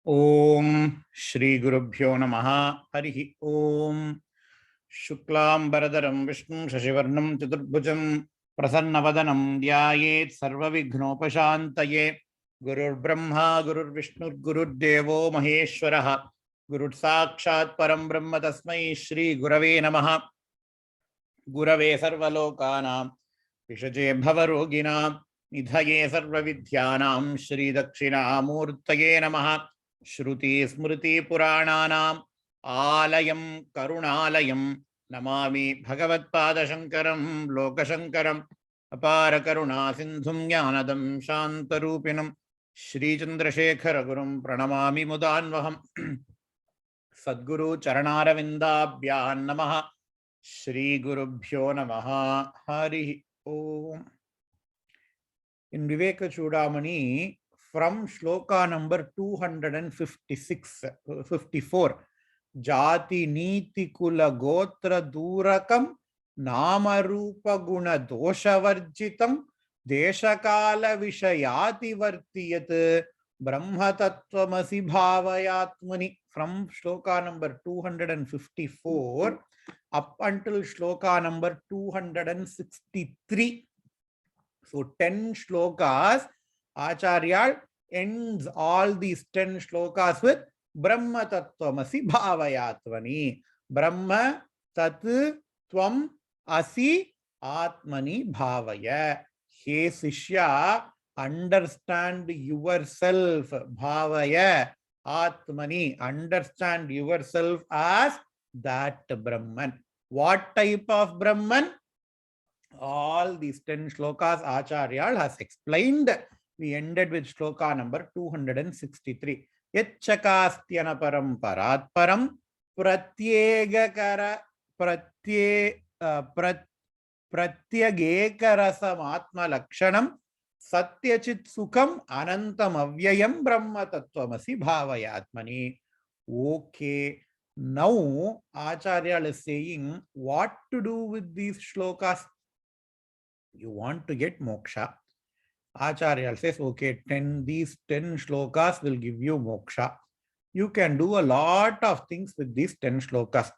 Om Shri Gurubhyo Namaha Harihi Om Shuklambaradaram Vishnu Shashivarnam Chaturbhujam Prasannavadanam Dhyayet Sarvavighnopashantaye Gurur Brahma Gurur Vishnu Gurur Devo Maheshwaraha Gurur Sakshat Param Brahma Tasmai Shri Gurave Namaha Gurave Sarvalokanam Vishaje Bhavarogina Nidhaye Sarvavidhyanam Shri Dakshinamurtaye Namaha Shruti Smriti Purananam Alayam Karunalayam Namami Bhagavatpada Shankaram Lokashankaram Apara Karuna Sindhum Jnanadam Shantarupinam Shri Chandrasekhara Gurum Pranamami Mudanvaham Sadguru Charanaravindaabhyan Namaha Shri Gurubhyo Namaha Hari Om. In Vivekachudamani, from shloka number 254, Jati Niti Kula Gotra Durakam Namarupa Guna Doshavarjitam Deshakala Vishayati Vartiyat Brahma Tattvamasi Bhavayatmani. From shloka number 254 up until shloka number 263. So 10 shlokas, Acharya ends all these 10 shlokas with Brahma Tattvamasi Bhavayatvani. Brahma Tat Tvam Asi Atmani Bhavaya. Hey Sishya, understand yourself. Bhavaya Atmani. Understand yourself as that Brahman. What type of Brahman? All these 10 shlokas Acharya has explained. We ended with shloka number 263. Yachakastyana param paratparam pratyegakara pratyagekara atma lakshanam satyachit sukham anantam avyayam brahma tattvamasi bhavayatmani. Okay. Now Acharya is saying what to do with these shlokas. You want to get moksha. Acharya says, okay, these 10 shlokas will give you moksha. You can do a lot of things with these 10 shlokas.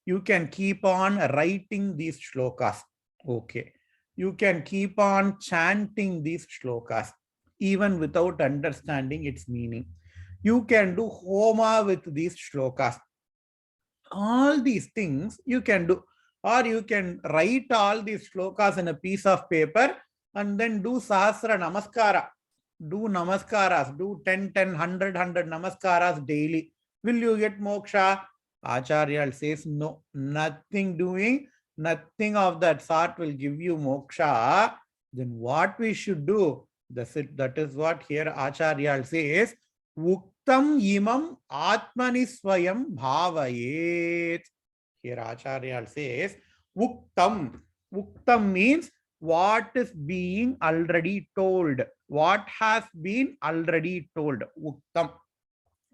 You can keep on writing these shlokas. Okay. You can keep on chanting these shlokas, even without understanding its meaning. You can do homa with these shlokas. All these things you can do. Or you can write all these shlokas in a piece of paper and then do sahasra namaskara. Do namaskaras, do 10, 100 namaskaras daily. Will you get moksha? Acharya says, no, nothing doing, nothing of that sort will give you moksha. Then what we should do? That is what here Acharya says, Uktam imam atmani swayam bhavayet. Here Acharya says, Uktam. Uktam means what is being already told. What has been already told. Uktam.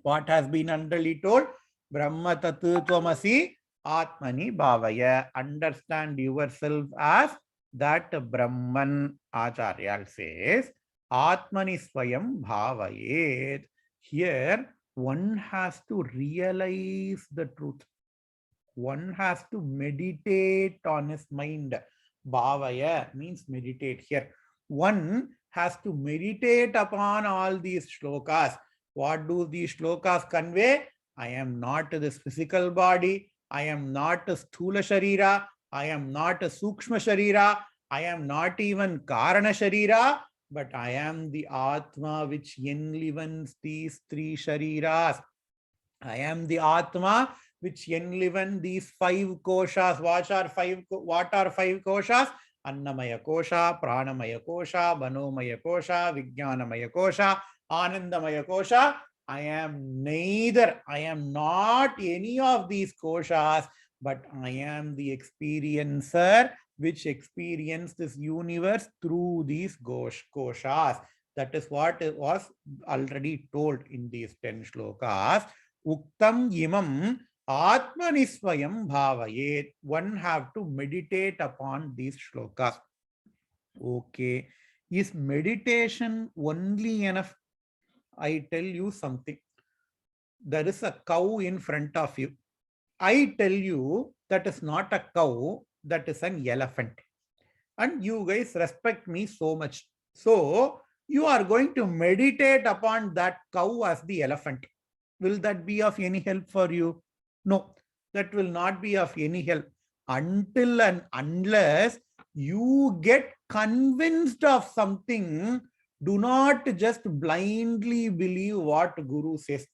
What has been already told? Brahma tatu tvamasi atmani bhavaya. Understand yourself as that Brahman. Acharya says, Atmani swayam bhavayet. Here, one has to realize the truth. One has to meditate on his mind. Bhavaya means meditate here. One has to meditate upon all these shlokas. What do these shlokas convey? I am not this physical body. I am not a sthula sharira. I am not a sukshma sharira. I am not even karana sharira. But I am the Atma which enlivens these three shariras. I am the Atma which enliven these 5 koshas. What are five koshas? Annamaya kosha, Pranamaya kosha, Manomaya kosha, Vijnanamaya kosha, Anandamaya kosha. I am neither. I am not any of these koshas, but I am the experiencer which experience this universe through these koshas. That is what was already told in these 10 shlokas. Uktam imam atmani swayam bhavayet. One have to meditate upon these shlokas. Okay. Is meditation only enough? I tell you something. there is a cow in front of you. I tell you that is not a cow, that is an elephant. And you guys respect me so much. So you are going to meditate upon that cow as the elephant. Will that be of any help for you? No, that will not be of any help until and unless you get convinced of something. Do not just blindly believe what Guru says.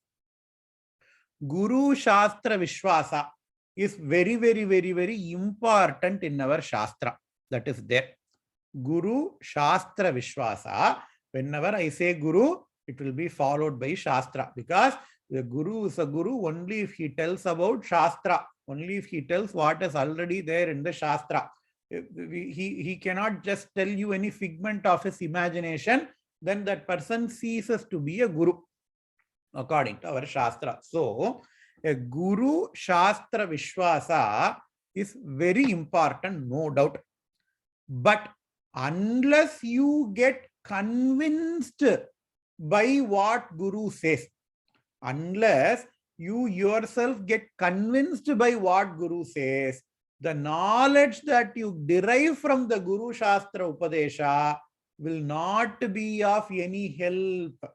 Guru Shastra Vishwasa is very, very, very, very important in our Shastra. That is there. Guru Shastra Vishwasa. Whenever I say Guru, it will be followed by Shastra, because the Guru is a Guru only if he tells about Shastra, only if he tells what is already there in the Shastra. He cannot just tell you any figment of his imagination, then that person ceases to be a Guru, according to our Shastra. So, a Guru Shastra Vishwasa is very important, no doubt. But unless you get convinced by what Guru says, unless you yourself get convinced by what Guru says, the knowledge that you derive from the Guru Shastra Upadesha will not be of any help.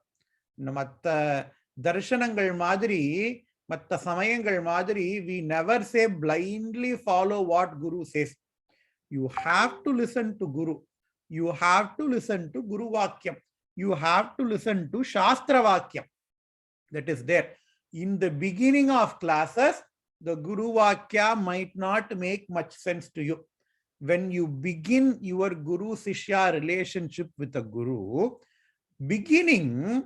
Matta darshanangal madri, matta samayangal madri, we never say blindly follow what Guru says. You have to listen to Guru. You have to listen to Guru Vakyam. You have to listen to Shastra Vakyam. That is there. In the beginning of classes, the Guru Vakya might not make much sense to you. When you begin your Guru-Sishya relationship with the Guru, beginning,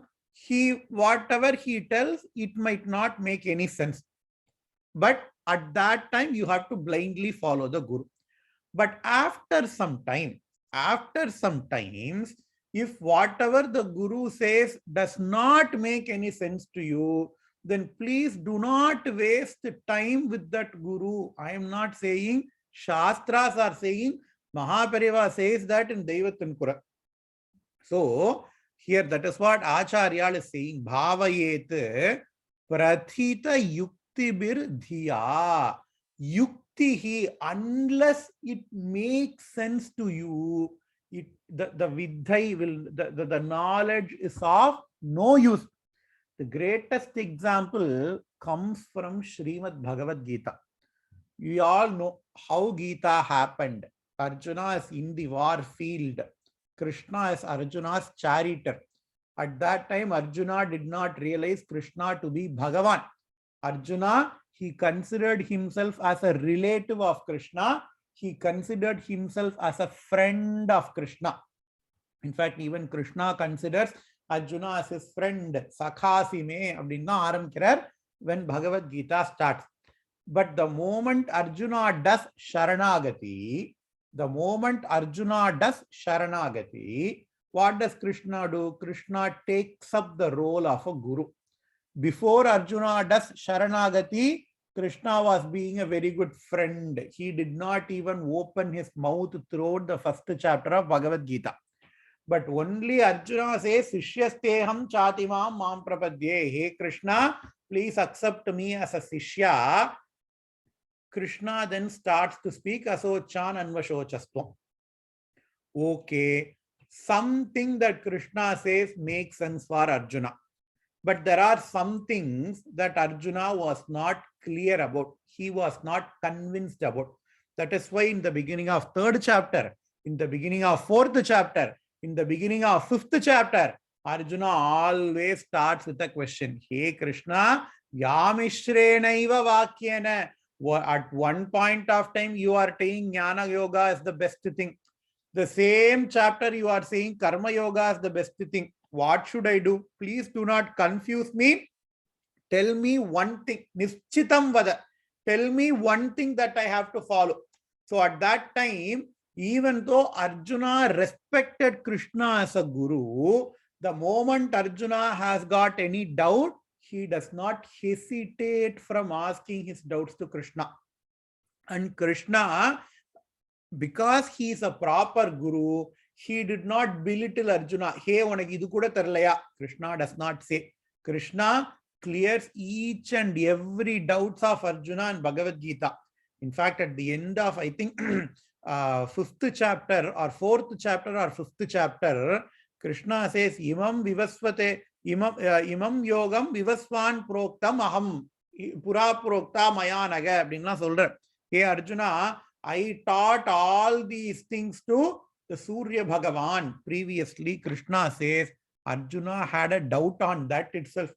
whatever he tells, it might not make any sense. But at that time, you have to blindly follow the Guru. But after some time, if whatever the Guru says does not make any sense to you, then please do not waste time with that Guru. I am not saying, Shastras are saying, Mahapariva says that in Deivatankura. So, here that is what Acharya is saying. Bhavayet prathita yuktibir dhiya. Yuktihi, unless it makes sense to you, the vidhai will, the knowledge is of no use. The greatest example comes from Srimad Bhagavad Gita. We all know how Gita happened. Arjuna is in the war field. Krishna is Arjuna's charioteer. At that time, Arjuna did not realize Krishna to be Bhagavan. Arjuna, he considered himself as a relative of Krishna. He considered himself as a friend of Krishna. In fact, even Krishna considers Arjuna as his friend. Sakhasi me abdinna aramkirar when Bhagavad Gita starts. But the moment Arjuna does Sharanagati, what does Krishna do? Krishna takes up the role of a Guru. Before Arjuna does Sharanagati, Krishna was being a very good friend. He did not even open his mouth throughout the first chapter of Bhagavad Gita. But only Arjuna says, Sishyasteham chatimam mam prapadye. Hey Krishna, please accept me as a Sishya. Krishna then starts to speak, Asochan Anvashochastvam. Okay, something that Krishna says makes sense for Arjuna. But there are some things that Arjuna was not clear about. He was not convinced about. That is why in the beginning of 3rd chapter, in the beginning of 4th chapter, in the beginning of 5th chapter, Arjuna always starts with a question. Hey Krishna, Yamishrenaiva Vakyena. At one point of time, you are saying Jnana Yoga is the best thing. The same chapter, you are saying Karma Yoga is the best thing. What should I do? Please do not confuse me. Tell me one thing. Nishchitam vada. Tell me one thing that I have to follow. So at that time, even though Arjuna respected Krishna as a Guru, the moment Arjuna has got any doubt, he does not hesitate from asking his doubts to Krishna. And Krishna, because he is a proper Guru, he did not belittle Arjuna. Hey, unaku idu kuda tharalaya. Krishna does not say. Krishna clears each and every doubts of Arjuna in Bhagavad Gita. In fact, at the end of, I think, fifth chapter or fourth chapter or fifth chapter, Krishna says, Imam vivasvate, imam yogam vivasvan proktam aham pura prokta maya naga. Hey Arjuna, I taught all these things to the Surya Bhagavan. Previously, Krishna says, Arjuna had a doubt on that itself.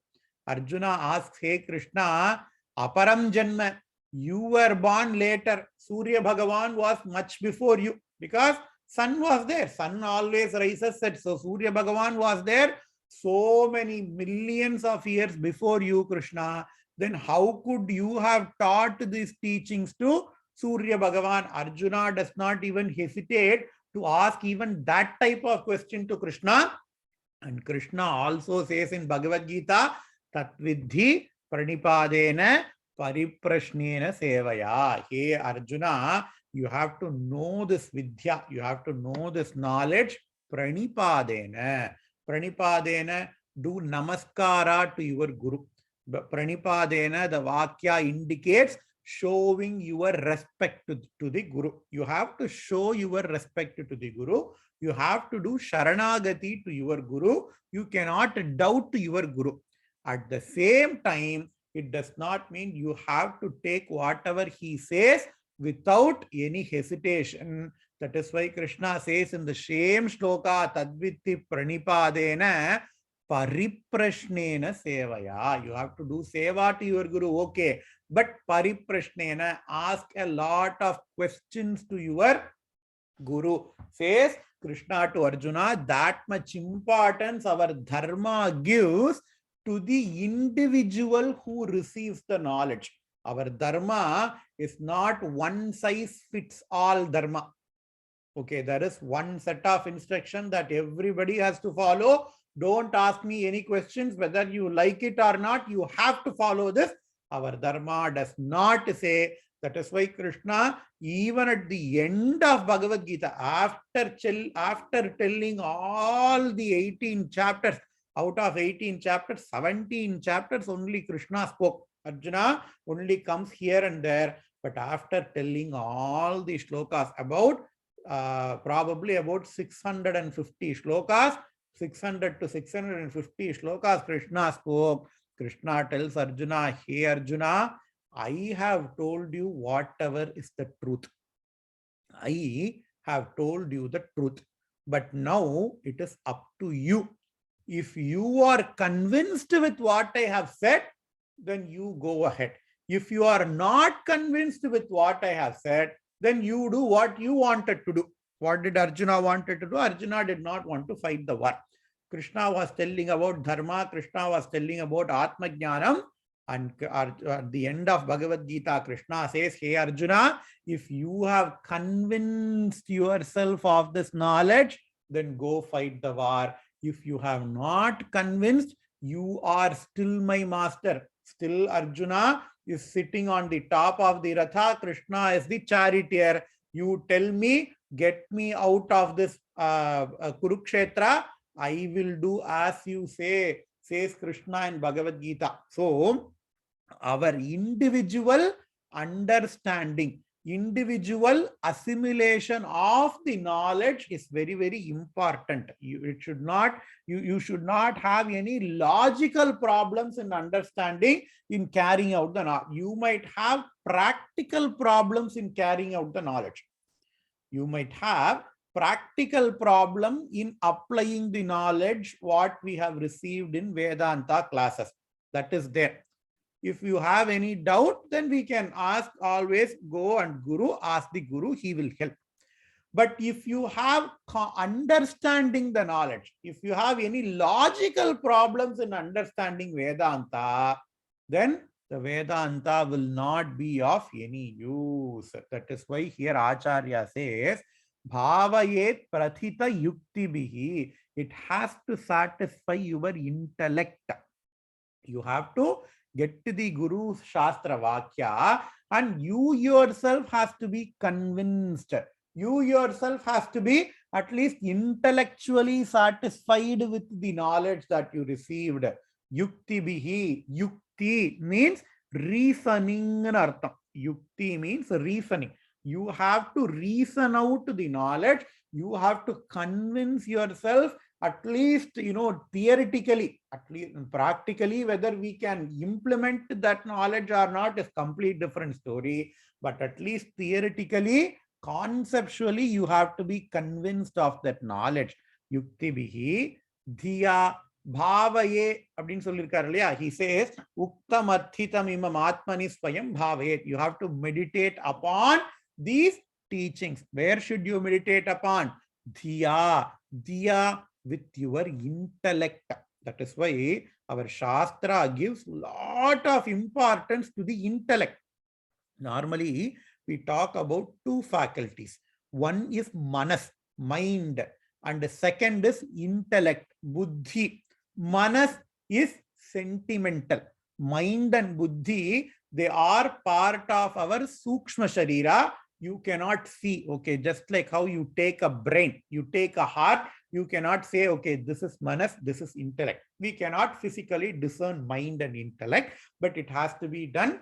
Arjuna asks, hey Krishna, aparam janma, you were born later. Surya Bhagavan was much before you, because sun was there. Sun always rises at, so Surya Bhagavan was there so many millions of years before you, Krishna. Then how could you have taught these teachings to Surya Bhagavan? Arjuna does not even hesitate to ask even that type of question to Krishna. And Krishna also says in Bhagavad Gita, Tatvidhi pranipadena pariprashnena sevaya. Hey Arjuna, you have to know this vidya, you have to know this knowledge. Pranipadena. Pranipadena, do namaskara to your guru. Pranipadena, the Vakya indicates showing your respect to the Guru. You have to show your respect to the Guru. You have to do Sharanagati to your Guru. You cannot doubt your Guru. At the same time, it does not mean you have to take whatever he says without any hesitation. That is why Krishna says in the same shloka, Tadvitti pranipadena pariprashnena sevaya. You have to do seva to your Guru, okay. But pariprashnena, ask a lot of questions to your Guru. Says Krishna to Arjuna, that much importance our dharma gives to the individual who receives the knowledge. Our dharma is not one size fits all dharma. Okay, there is one set of instruction that everybody has to follow. Don't ask me any questions, whether you like it or not, you have to follow this. Our dharma does not say. That is why Krishna, even at the end of Bhagavad Gita, after telling all the 18 chapters, out of 18 chapters, 17 chapters only Krishna spoke. Arjuna only comes here and there. But after telling all the shlokas, about probably about 650 shlokas, 600 to 650 shlokas Krishna spoke. Krishna tells Arjuna, hey Arjuna, I have told you whatever is the truth. I have told you the truth. But now it is up to you. If you are convinced with what I have said, then you go ahead. If you are not convinced with what I have said, then you do what you wanted to do. What did Arjuna wanted to do? Arjuna did not want to fight the war. Krishna was telling about dharma. Krishna was telling about Atma Jnanam. And at the end of Bhagavad Gita, Krishna says, hey Arjuna, if you have convinced yourself of this knowledge, then go fight the war. If you have not convinced, you are still my master. Still Arjuna is sitting on the top of the Ratha. Krishna is the charioteer. You tell me, get me out of this Kurukshetra. I will do as you say, says Krishna in Bhagavad Gita. So, our individual understanding, individual assimilation of the knowledge is very, very important. You should not have any logical problems in understanding in carrying out the knowledge. You might have practical problems in carrying out the knowledge. You might have practical problem in applying the knowledge what we have received in Vedanta classes. That is there. If you have any doubt, then we can ask, always go and Guru, ask the Guru, he will help. But if you have understanding the knowledge, if you have any logical problems in understanding Vedanta, then the Vedanta will not be of any use. That is why here Acharya says, Bhavayet prathita yukti bihi. It has to satisfy your intellect. You have to get to the Guru's Shastra Vakya, and you yourself has to be convinced. You yourself has to be at least intellectually satisfied with the knowledge that you received. Yuktibihi. Yukti means reasoning. Yukti means reasoning. You have to reason out the knowledge. You have to convince yourself, at least, theoretically, at least practically, whether we can implement that knowledge or not is complete different story. But at least theoretically, conceptually, you have to be convinced of that knowledge. Yukti bihi dhiya bhavaye அப்படின்னு சொல்லியிருக்காரு இல்லையா? He says uktam arthitam imam atmani swayam bhavayet. You have to meditate upon these teachings. Where should you meditate upon? Dhiya. Dhiya, with your intellect. That is why our Shastra gives lot of importance to the intellect. Normally, we talk about two faculties. One is manas, mind, and the second is intellect, buddhi. Manas is sentimental. Mind and buddhi, they are part of our sukshma sharira. You cannot see, okay, just like how you take a brain, you take a heart, you cannot say, okay, this is manas, this is intellect. We cannot physically discern mind and intellect, but it has to be done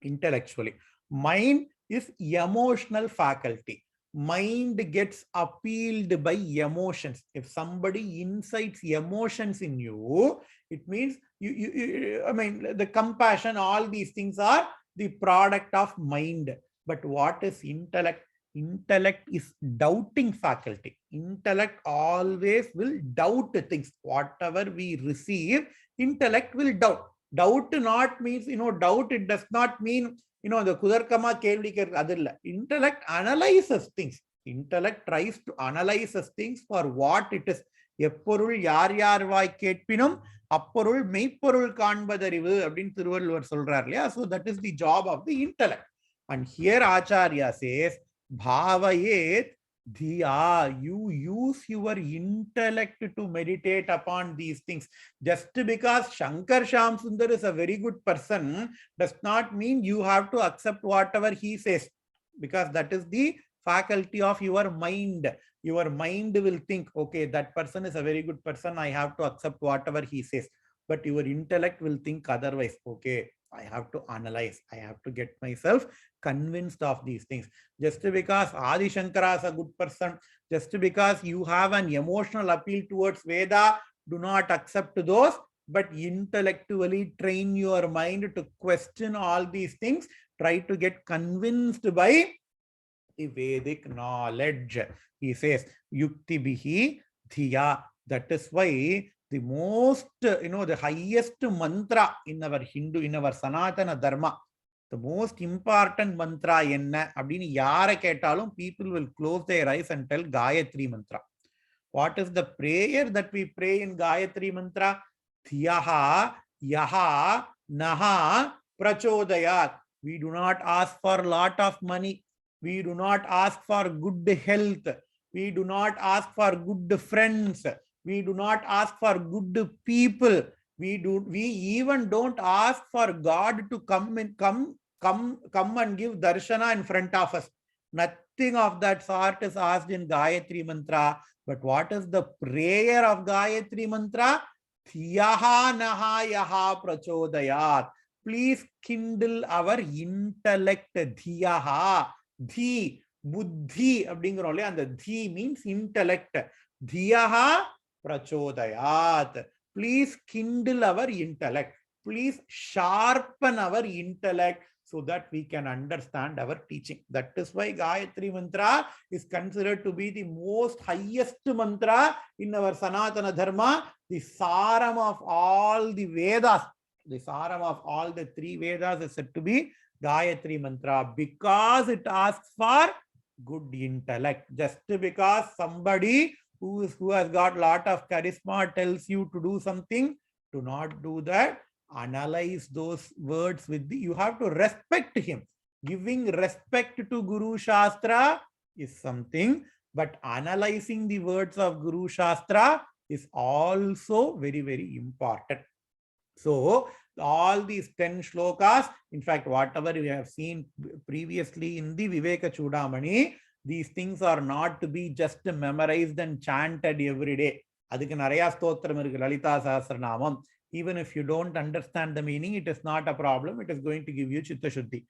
intellectually. Mind is emotional faculty. Mind gets appealed by emotions. If somebody incites emotions in you, it means the compassion, all these things are the product of mind. But what is intellect? Intellect is doubting faculty. Intellect always will doubt things. Whatever we receive, intellect will doubt. Doubt not means, doubt, it does not mean, the kudarkama kelvi adilla. Intellect analyzes things. Intellect tries to analyze things for what it is. எப்பொருள் யார் யார் வாய் கேட்பினும் அப்பொருள் மெய்ப்பொருள் காண்பதறிவு அப்படின்னு திருவள்ளுவர் சொல்றார் இல்லையா? So that is the job of the intellect. And here Acharya says, bhavayet dhiya. You use your intellect to meditate upon these things. Just because Shankar Shyam Sundar is a very good person does not mean you have to accept whatever he says, because that is the faculty of your mind. Your mind will think, okay, that person is a very good person, I have to accept whatever he says. But your intellect will think otherwise. Okay, I have to analyze, I have to get myself convinced of these things. Just because Adi Shankara is a good person, just because you have an emotional appeal towards Veda, do not accept those, but intellectually train your mind to question all these things. Try to get convinced by the Vedic knowledge. He says, Yukti bihi dhiya. That is why the most, the highest mantra in our Hindu, in our Sanatana Dharma, the most important mantra enna அப்படின்னு யாரை கேட்டாலும் people will close their eyes and tell Gayatri mantra. What is the prayer that we pray in Gayatri mantra? Dhiyaha yaha naha prachodayat. We do not ask for a lot of money. We do not ask for good health. We do not ask for good friends. We do not ask for good people. We even don't ask for God to come and give darshana in front of us. Nothing of that sort is asked in Gayatri mantra. But what is the prayer of Gayatri mantra? Dhiyaha naha yaha prachodayat. Please kindle our intellect. Dhiyaha. Dhi, buddhi அப்படிங்கிறோம் இல்லையா? அந்த dhi means intellect. Dhiyaha prachodayat. Please kindle our intellect. Please sharpen our intellect so that we can understand our teaching. That is why Gayatri mantra is considered to be the most highest mantra in our Sanatana Dharma, the saram of all the Vedas. The saram of all the three Vedas is said to be Gayatri mantra, because it asks for good intellect. Just because somebody who has got lot of charisma tells you to do something, do not do that. Analyze those words with you have to respect him. Giving respect to Guru Shastra is something, but analyzing the words of Guru Shastra is also very, very important. So all these 10 shlokas, in fact, whatever we have seen previously in the Vivekachudamani, these things are not to be just memorized and chanted every day. அதுக்கு நிறைய ஸ்தோத்திரம் இருக்கு. Lalitha Sahasranamam, Even if you don't understand the meaning, it is not a problem. It is going to give you Chitta Shuddhi.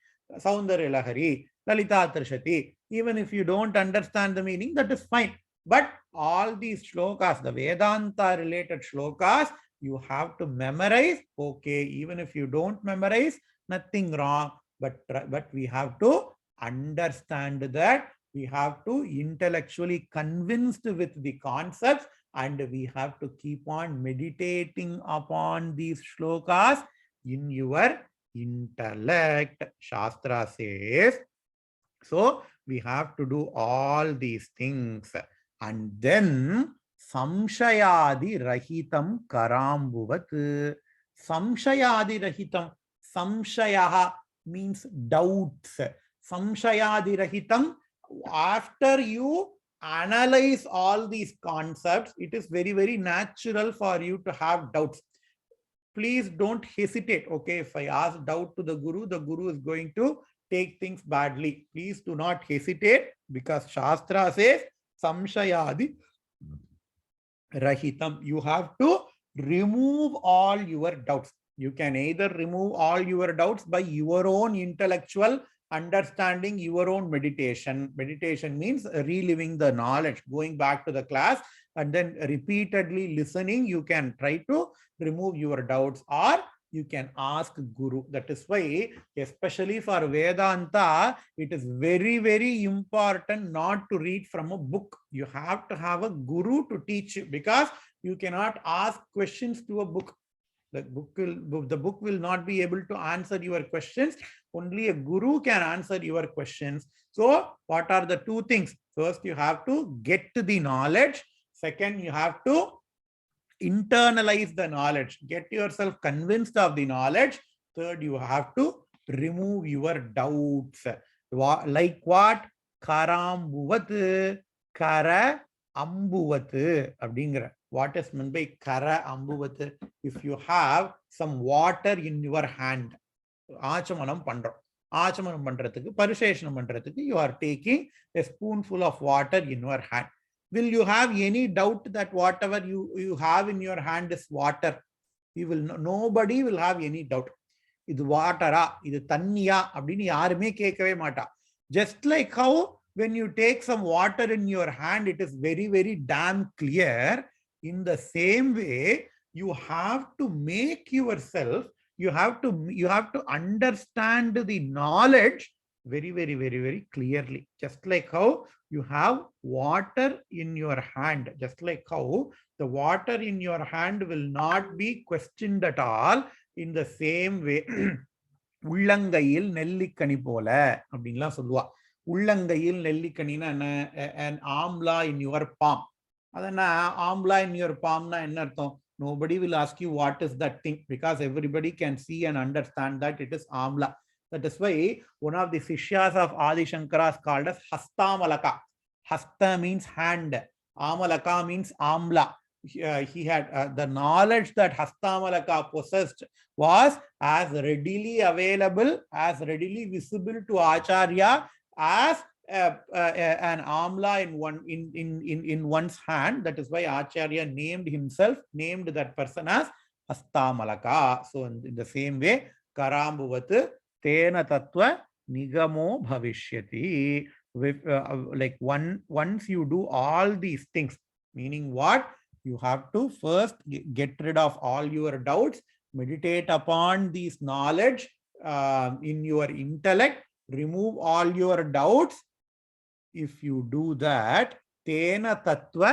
Saundarya Lahari, Lalita Trishati. Even if you don't understand the meaning, that is fine. But all these shlokas, the Vedanta related shlokas, you have to memorize. Okay, even if you don't memorize, nothing wrong. But we have to understand that. We have to intellectually convinced with the concepts, and we have to keep on meditating upon these shlokas in your intellect. Shastra says, so we have to do all these things. And then samshayadi rahitam karambuvat. Samshayadi rahitam. Samshayaha means doubts. Samshayadi rahitam. After you analyze all these concepts, it is very, very natural for you to have doubts. Please don't hesitate. Okay, if I ask doubt to the Guru is going to take things badly. Please do not hesitate, because Shastra says samshayadi rahitam. You have to remove all your doubts. You can either remove all your doubts by your own intellectual understanding, your own meditation. Meditation means reliving the knowledge, going back to the class and then repeatedly listening. You can try to remove your doubts, or you can ask Guru. That is why, especially for Vedanta, it is very, very important not to read from a book. You have to have a Guru to teach you, because you cannot ask questions to a book. The book will not be able to answer your questions. Only a Guru can answer your questions. So what are the two things? First, you have to get the knowledge. Second, you have to internalize the knowledge. Get yourself convinced of the knowledge. Third, you have to remove your doubts. Like what? Karambuvat, kara ambuvat. What is meant by kara ambuvat? If you have some water in your hand, ஆச்சமனம் பண்றோம். ஆச்சமனம் பண்றதுக்கு, பரிசேஷனம் பண்றதுக்கு, you are taking a spoonful of water in your hand. Will you have any doubt that whatever you have in your hand is water? Nobody will have any doubt. இது வாட்டரா, இது தண்ணியா அப்படின்னு யாருமே கேட்கவே மாட்டா. Just like how when you take some water in your hand, it is very, very damn clear. In the same way, you have to make yourself, you have to understand the knowledge very, very, very, very clearly. Just like how you have water in your hand, just like how the water in your hand will not be questioned at all. In the same way, உள்ளங்கையில் நெல்லிக்கனி போல அப்படின்லாம் சொல்லுவா. உள்ளங்கையில் நெல்லிக்கனின்னா என்ன? an amla in your palm. அதனா amla in your palm na என்ன அர்த்தம்? Nobody will ask you what is that thing, because everybody can see and understand that it is amla. That is why one of the Sishyas of Adi Shankara is called as Hastamalaka. Hasta means hand. Amalaka means amla. He had the knowledge that Hastamalaka possessed was as readily available, as readily visible to Acharya as an amla in one's hand. That is why Acharya named that person as Hastamalaka. So in the same way, Karambuvat tena tattva nigamo bhavishyati. Like once you do all these things, meaning what? You have to first get rid of all your doubts, meditate upon this knowledge in your intellect, remove all your doubts. If you do that, tena tattva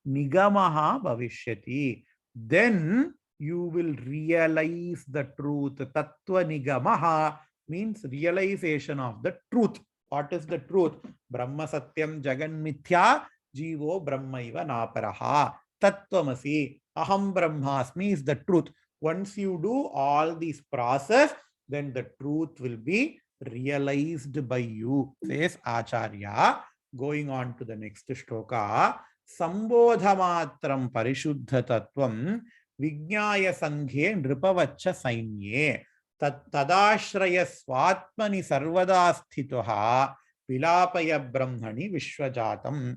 nigamaha bhavishyati, then you will realize the truth. Tattva nigamaha means realization of the truth. What is the truth? Brahma satyam jagan mithya jivo brahmaiva naparaha. Tattvamasi aham brahmasmi is the truth. Once you do all these process, then the truth will be realized by you, says Acharya. Going on to the next shloka. Sambodhamatram parishuddha tattvam vijnaya sanghe nripavacha sainye tadashraya swatmani sarvada sthitoha vilapaya brahmani vishwajatam.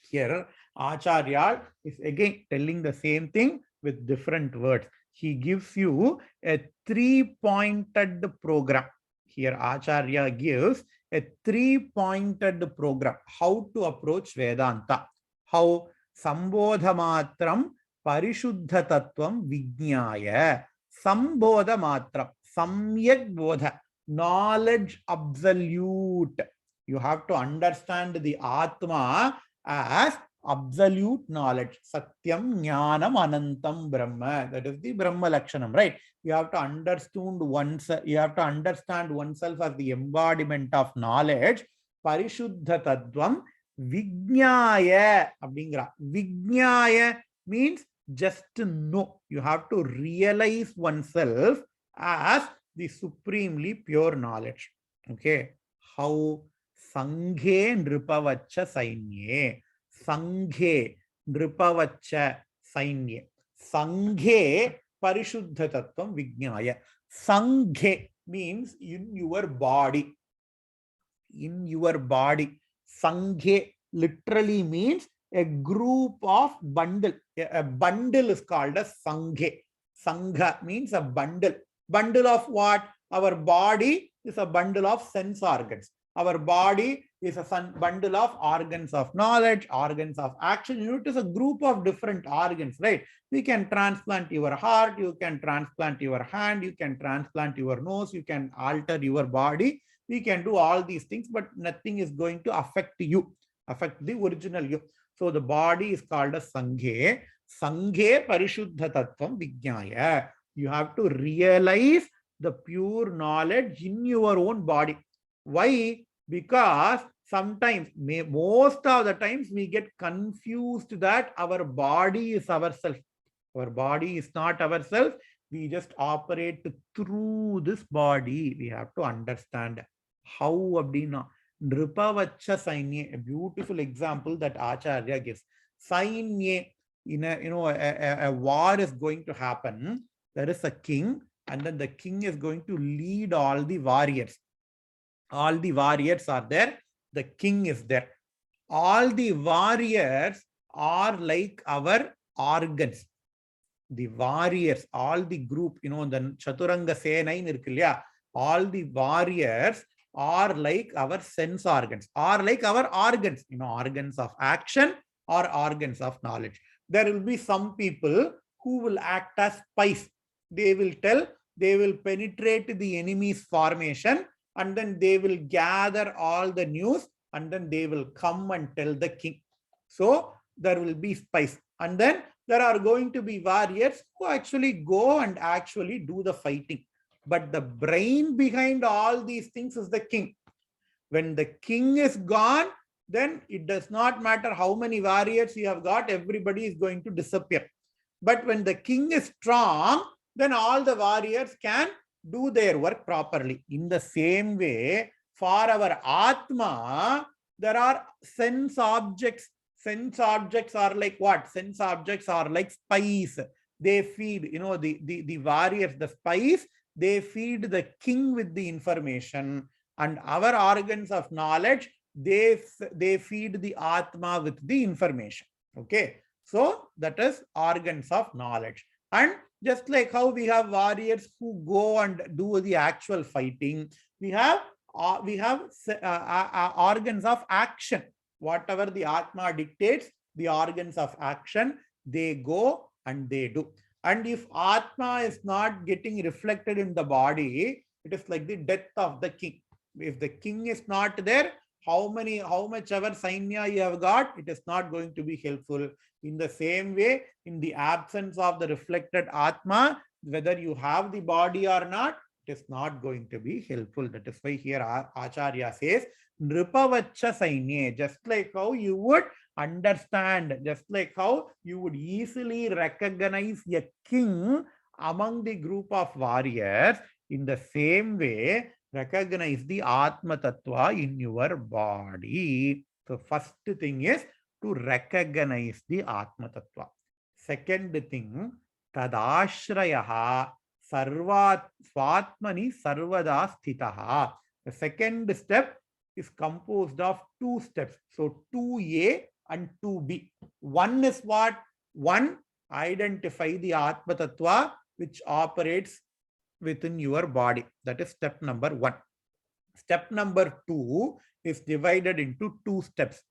Here Acharya is again telling the same thing with different words. he gives you a 3-pointed program. Here Acharya gives a 3-pointed program how to approach Vedanta. How Sambodhamatram Parishuddha Tattvam Vijnaya. Sambodhamatram. Samyak Bodha. Knowledge absolute. You have to understand the Atma as absolute knowledge. Satyam, Jnanam, Anantam, Brahma. That is the Brahma Lakshanam, right? You have to understand oneself. You have to understand oneself as the embodiment of knowledge. Parishuddha Tadvam Vijnaya. Vijnaya means just to know. You have to realize oneself as the supremely pure knowledge. Okay. How Sanghe Nripavacha Sainye. Sanghe Nripavacha Sainye. Sanghe Parishuddha Tattvam Vijnaya. Sanghe means in your body. In your body. Sanghe literally means a group of bundle. A bundle is called a Sanghe. Sangha means a bundle. Bundle of what? Our body is a bundle of sense organs. Our body is a bundle of organs of knowledge, organs of action. It is a group of different organs, right? We can transplant your heart, you can transplant your hand, you can transplant your nose, you can alter your body. We can do all these things, but nothing is going to affect you, affect the original you. So the body is called a Sanghe. Sanghe Parishuddha Tattvam Vijnaya. You have to realize the pure knowledge in your own body. Why? Because sometimes, most of the times, we get confused that our body is ourself. Our body is not ourself. We just operate through this body. We have to understand how abdina. Nripavacha Sainye, a beautiful example that Acharya gives. Sainye, in a war is going to happen. There is a king, and then the king is going to lead all the warriors. All the warriors are there. The king is there. All the warriors are like our organs. The warriors, all the group, the Chaturanga Senain, all the warriors are like our sense organs, are like our organs, organs of action or organs of knowledge. There will be some people who will act as spies. They will penetrate the enemy's formation, and then they will gather all the news, and then they will come and tell the king. So there will be spies. And then there are going to be warriors who actually go and actually do the fighting. But the brain behind all these things is the king. When the king is gone, then it does not matter how many warriors you have got, everybody is going to disappear. But when the king is strong, then all the warriors can do their work properly. In the same way, for our Atma, there are sense objects. Sense objects are like what? Sense objects are like spies. They feed, the warriors, the spies, they feed the king with the information. And our organs of knowledge, they feed the Atma with the information. Okay. So that is organs of knowledge. And just like how we have warriors who go and do the actual fighting, we have organs of action. Whatever the Atma dictates, the organs of action, they go and they do. And if Atma is not getting reflected in the body, it is like the death of the king. If the king is not there, how much ever Sainya you have got, it is not going to be helpful. In the same way, in the absence of the reflected Atma, whether you have the body or not, it is not going to be helpful. That is why here Acharya says, Nripavacha Sainye, just like how you would understand, just like how you would easily recognize a king among the group of warriors, in the same way, recognize the Atma Tattva in your body. So first thing is to recognize the Atma Tattva. Second thing, Tadashrayaha Swatmani Sarvada Sthitaha. The second step is composed of two steps. So 2A and 2B. One is what? One, identify the Atma Tattva which operates within your body. That is step number 1. Step number 2 is divided into 2 steps.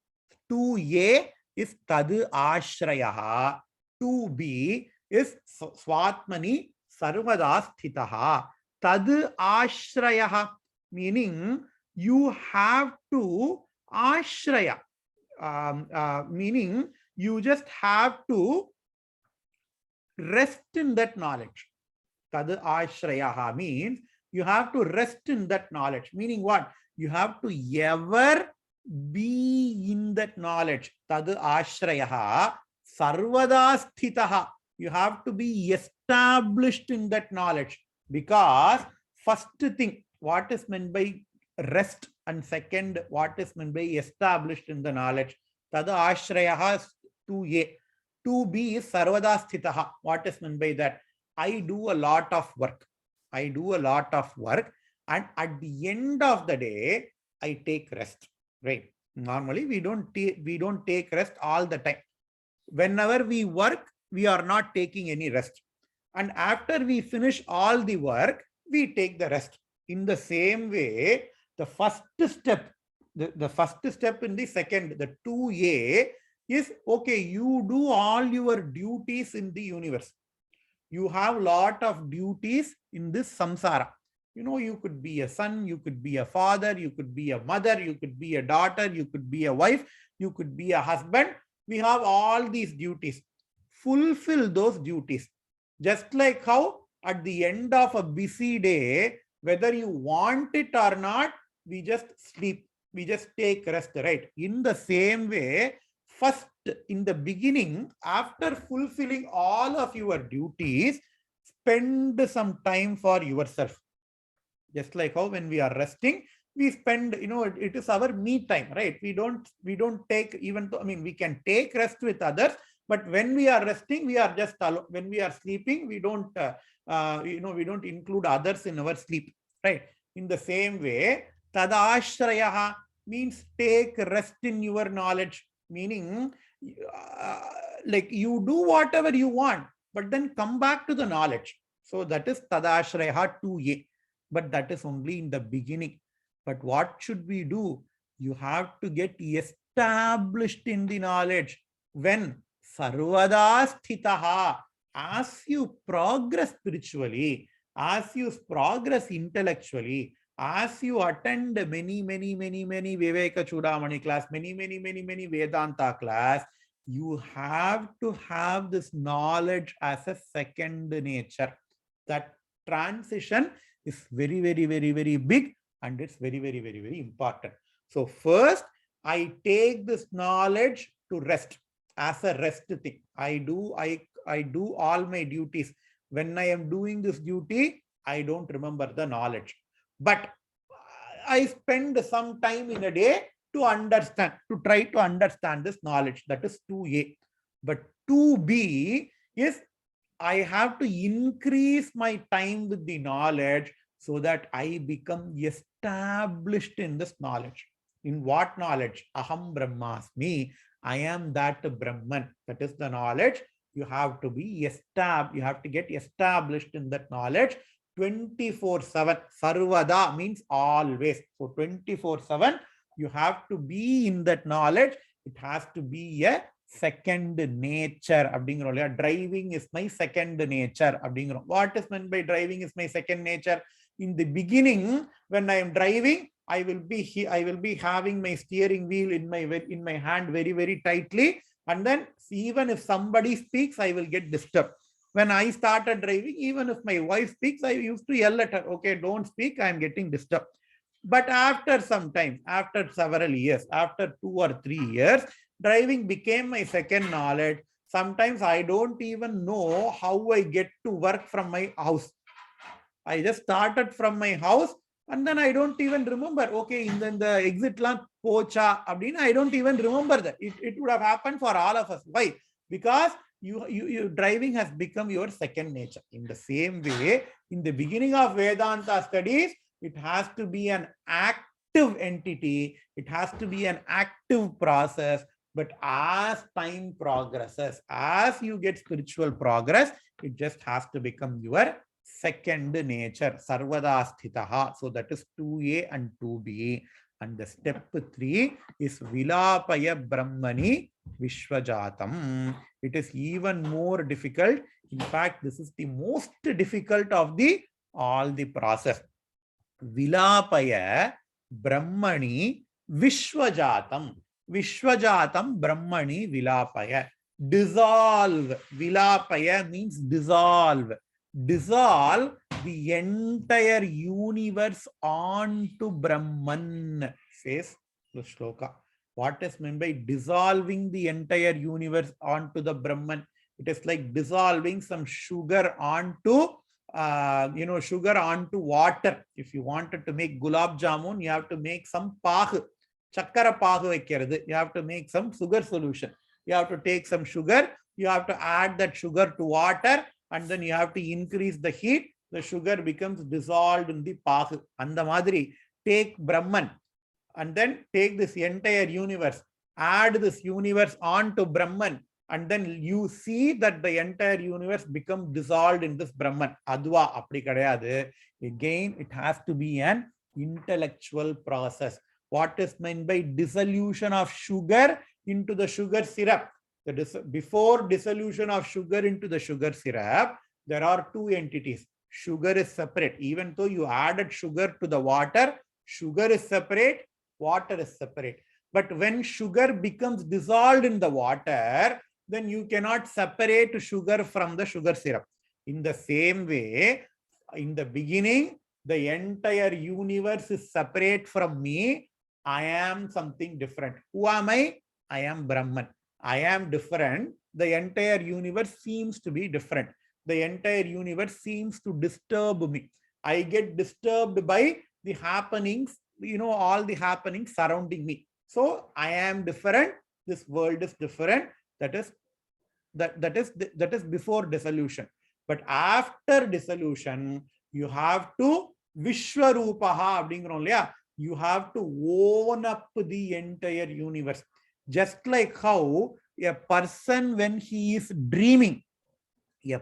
2A is Tadu Ashrayaha. 2B is Swatmani Sarvada Sthitaha. Tadu Ashrayaha, meaning you have to Ashraya, meaning you just have to rest in that knowledge. Tad ashrayaha means you have to rest in that knowledge. Meaning what? You have to ever be in that knowledge. Tad ashrayaha sarvada sthitaha. You have to be established in that knowledge. Because first thing, what is meant by rest, and second, what is meant by established in the knowledge. Tad ashrayaha 2A. 2B is sarvada sthitaha. What is meant by that? I do a lot of work. I do a lot of work, and at the end of the day, I take rest. Right? Normally, we don't take rest all the time. Whenever we work, we are not taking any rest. And after we finish all the work, we take the rest. In the same way, the first step, the first step in the second, the 2A is, okay, you do all your duties in the universe. You have a lot of duties in this samsara. You know, you could be a son, you could be a father, you could be a mother, you could be a daughter, you could be a wife, you could be a husband. We have all these duties. Fulfill those duties. Just like how at the end of a busy day, whether you want it or not, we just sleep. We just take rest, right? In the same way, first, in the beginning, after fulfilling all of your duties, spend some time for yourself. Just like how when we are resting, we spend, it is our me time, right? We don't take, even though, we can take rest with others, but when we are resting, we are just alone. When we are sleeping, we don't, we don't include others in our sleep, right? In the same way, tadashrayaha means take rest in your knowledge, meaning like you do whatever you want, but then come back to the knowledge. So that is tadashrayaha 2A, but that is only in the beginning. But what should we do? You have to get established in the knowledge. When? Sarvada sthitaha. As you progress spiritually, as you progress intellectually, as you attend many Vivekachudamani class, many Vedanta class, you have to have this knowledge as a second nature. That transition is very big, and it's very important. So first, I take this knowledge to rest as a rest thing. I do all my duties. When I am doing this duty, I don't remember the knowledge. But I spend some time in a day to understand, to try to understand this knowledge. That is 2A. But 2B is I have to increase my time with the knowledge so that I become established in this knowledge. In what knowledge? Aham Brahmasmi. I am that Brahman. That is the knowledge. You have to be established. You have to get established in that knowledge 24/7. Sarvada means always. So 24/7, you have to be in that knowledge. It has to be a second nature. Driving is my second nature. What is meant by driving is my second nature? In the beginning, when I am driving, I will be having my steering wheel in my hand very tightly, and then even if somebody speaks, I will get disturbed. When I started driving, even if my wife speaks, I used to yell at her, okay, don't speak, I am getting disturbed. But after some time, after several years, after 2 or 3 years, driving became my second knowledge. Sometimes I don't even know how I get to work from my house. I just started from my house, and then I don't even remember, okay, in the exit lamp, pocha, I don't even remember that. It would have happened for all of us. Why? Because you driving has become your second nature. In the same way, in the beginning of Vedanta studies, it has to be an active entity. It has to be an active process. But as time progresses, as you get spiritual progress, It just has to become your second nature, sarvada sthitaha. So that is 2a and 2b. And the step 3 is vilapaya brahmani vishwajatam. It is even more difficult. In fact, this is the most difficult of the all the process. Vilapaya brahmani vishwajatam. Vishwajatam brahmani vilapaya. Dissolve. Vilapaya means dissolve. Dissolve the entire universe onto Brahman, says the shloka. What is meant by dissolving the entire universe onto the Brahman? It is like dissolving some sugar onto sugar onto water. If you wanted to make gulab jamun, you have to make some pah, chakkara pah vekkiradu. You have to make some sugar solution. You have to take some sugar, you have to add that sugar to water, and then you have to increase the heat. The sugar becomes dissolved in the pah. And the madri, take Brahman and then take this entire universe, add this universe onto Brahman, and then you see that the entire universe becomes dissolved in this Brahman. Adva appadi kadayadu. Again, it has to be an intellectual process. What is meant by dissolution of sugar into the sugar syrup? Before dissolution of sugar into the sugar syrup, there are two entities. Sugar is separate. Even though you added sugar to the water, sugar is separate, water is separate. But when sugar becomes dissolved in the water, then you cannot separate sugar from the sugar syrup. In the same way, in the beginning, the entire universe is separate from me. I am something different. Who am I? I am Brahman. I am different. The entire universe seems to be different. The entire universe seems to disturb me. I get disturbed by the happenings, all the happenings surrounding me. So I am different. This world is different. That is before dissolution. But after dissolution, you have to Vishwarupaha abdingrolya. You have to own up the entire universe. Just like how a person, when he is dreaming, the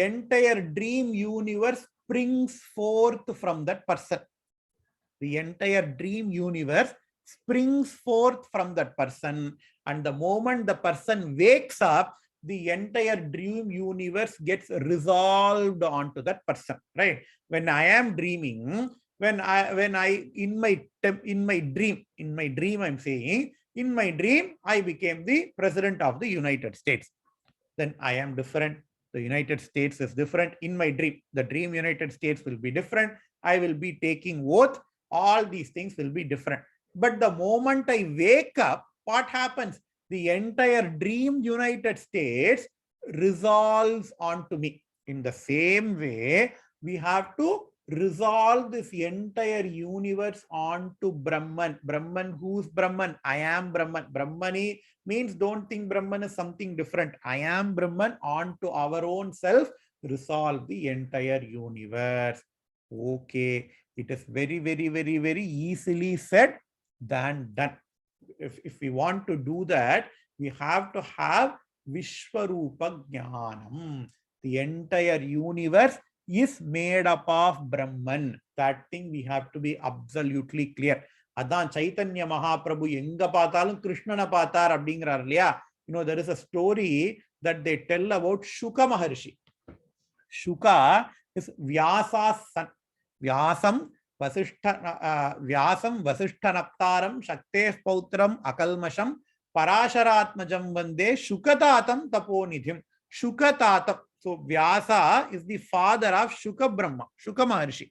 entire dream universe springs forth from that person. The entire dream universe springs forth from that person. And the moment the person wakes up, the entire dream universe gets resolved onto that person, right? When I am dreaming, in my dream, I'm saying, in my dream, I became the president of the United States. Then I am different. The United States is different. In my dream, the dream United States will be different. I will be taking oath. All these things will be different. But the moment I wake up, what happens? The entire dream United States resolves onto me. In the same way, we have to resolve this entire universe onto Brahman. Brahman, who's Brahman? I am Brahman. Brahmani means don't think Brahman is something different. I am Brahman. Onto our own self, resolve the entire universe. Okay. It is very, very, very, very easily said than done. If we want to do that, we have to have Vishwarupa Jnanam. The entire universe is made up of Brahman. That thing we have to be absolutely clear. Adan Chaitanya Mahaprabhu enga paathalum Krishnana paathar abdingraar illaya. There is a story that they tell about Shuka Maharshi. Shuka is Vyasa's son. Vyasam Vasishtanaptaram Shakteh Pautram Akalmasham Parasharatmajam Vande Shukatatam Taponidhim. Shukatatam. So Vyasa is the father of Shuka Brahma, Shuka Maharshi.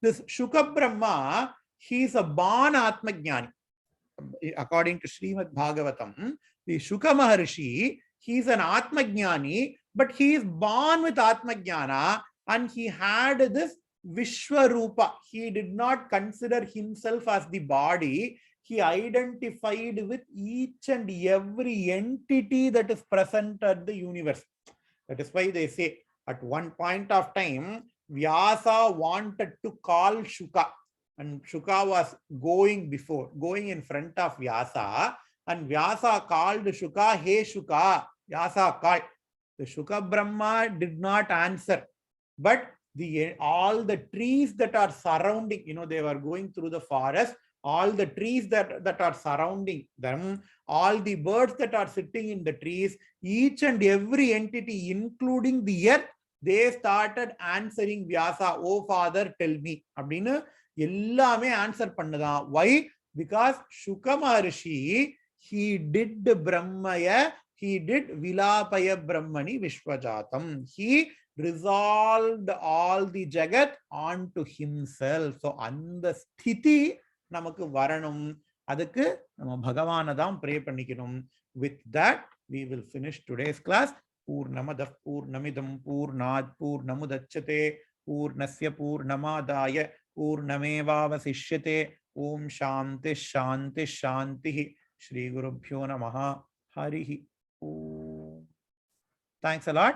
This Shuka Brahma, he is a born Atmajnani. According to Srimad Bhagavatam, the Shuka Maharshi, he is an Atmajnani, but he is born with Atmajnana and he had this Vishwarupa. He did not consider himself as the body. He identified with each and every entity that is present at the universe. That is why they say at one point of time, Vyasa wanted to call Shuka, and Shuka was going in front of Vyasa, and Vyasa called Shuka, hey Shuka. Vyasa called. The Shuka Brahma did not answer, but all the trees that are surrounding, they were going through the forest, all the trees that are surrounding them, all the birds that are sitting in the trees, each and every entity, including the earth, they started answering Vyasa, oh father, tell me. Abdina, எல்லாமே answer பண்ணுதான். Why? Because Shuka Maharishi, he did Brahmaya, he did Vilapaya Brahmani Vishwajatam. He resolved all the Jagat onto himself. So, அந்த ஸ்திதி நமக்கு வரணும். அதுக்கு நம்ம பகவானதான் pray பண்ணிக்கணும். With that, we will finish today's class. Purnamadah Purnamidam Purnad Purnamudachyate Purnasya Purnamadaya Purnamevavasishyate. Om Shanti Shanti Shanti. Shri Gurubhyo Namaha. Harihi. Thanks a lot.